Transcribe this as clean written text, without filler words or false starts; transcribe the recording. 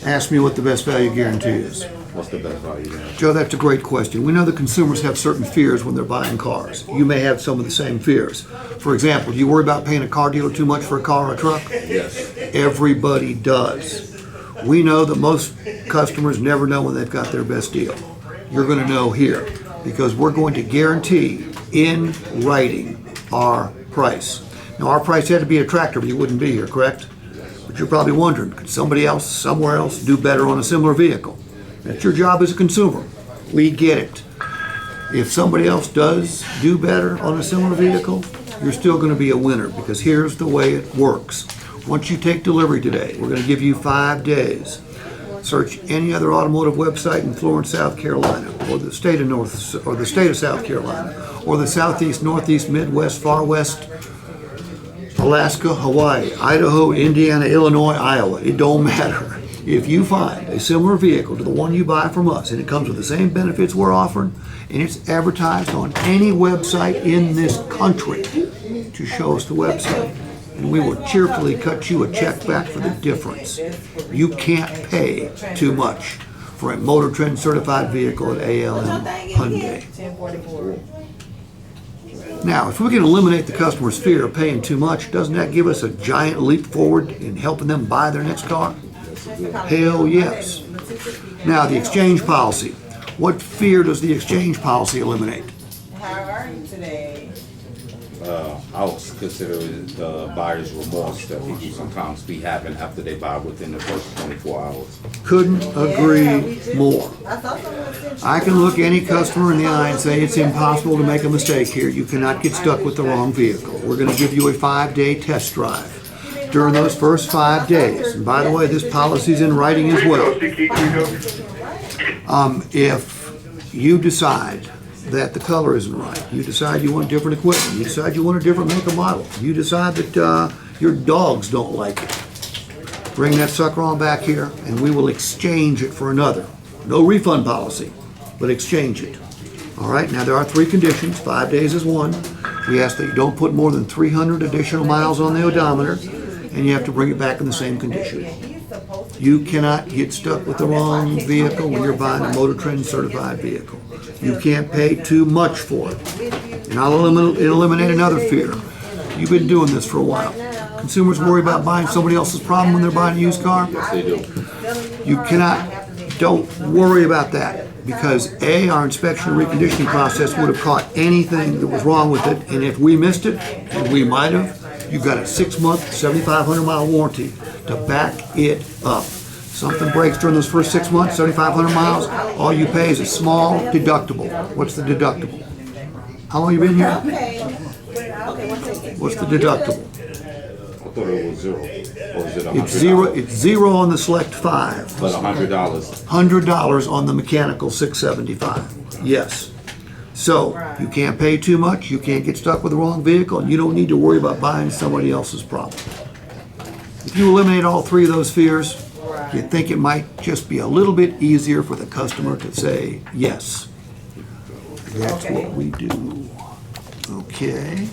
Ask me what the best value guarantee is. What's the best value guarantee? Joe, that's a great question. We know that consumers have certain fears when they're buying cars. You may have some of the same fears. For example, do you worry about paying a car dealer too much for a car or a truck? Yes. Everybody does. We know that most customers never know when they've got their best deal. You're going to know here because we're going to guarantee in writing our price. Now, our price had to be attractive or you wouldn't be here, correct? But you're probably wondering, could somebody else somewhere else do better on a similar vehicle? That's your job as a consumer. We get it. If somebody else does do better on a similar vehicle, you're still going to be a winner because here's the way it works. Once you take delivery today, we're going to give you 5 days. Search any other automotive website in Florence, South Carolina, or the state of South Carolina, or the Southeast, Northeast, Midwest, Far West, Alaska, Hawaii, Idaho, Indiana, Illinois, Iowa. It don't matter. If you find a similar vehicle to the one you buy from us and it comes with the same benefits we're offering and it's advertised on any website in this country, to show us the website and we will cheerfully cut you a check back for the difference. You can't pay too much for a Motor Trend certified vehicle at ALM Hyundai. Now, if we can eliminate the customer's fear of paying too much, doesn't that give us a giant leap forward in helping them buy their next car? Hell yes. Now, the exchange policy. What fear does the exchange policy eliminate? How are you today? I would consider it the buyer's remorse that people sometimes be having after they buy within the first 24 hours. Couldn't agree more. I can look any customer in the eye and say it's impossible to make a mistake here. You cannot get stuck with the wrong vehicle. We're going to give you a 5-day test drive. During those first 5 days, and by the way, this policy's in writing as well. If you decide that the color isn't right, you decide you want different equipment, you decide you want a different make or model, you decide that your dogs don't like it, bring that sucker on back here and we will exchange it for another. No refund policy, but exchange it. All right, now there are 3 conditions. 5 days is one. We ask that you don't put more than 300 additional miles on the odometer, and you have to bring it back in the same condition. You cannot get stuck with the wrong vehicle when you're buying a Motor Trend certified vehicle. You can't pay too much for it. And I'll eliminate another fear. You've been doing this for a while. Consumers worry about buying somebody else's problem when they're buying a used car. Yes, they do. You cannot, don't worry about that because A, our inspection and reconditioning process would have caught anything that was wrong with it, and if we missed it, and we might have, you've got a 6-month, 7,500-mile warranty to back it up. Something breaks during those first 6 months, 7,500 miles, all you pay is a small deductible. What's the deductible? How long you been here? What's the deductible? I thought it was 0. Or is it $100? It's zero. It's 0 on the Select 5. But $100. $100 on the mechanical 675. Yes. So you can't pay too much, you can't get stuck with the wrong vehicle, and you don't need to worry about buying somebody else's problem. If you eliminate all 3 of those fears, you think it might just be a little bit easier for the customer to say yes. That's what we do. Okay.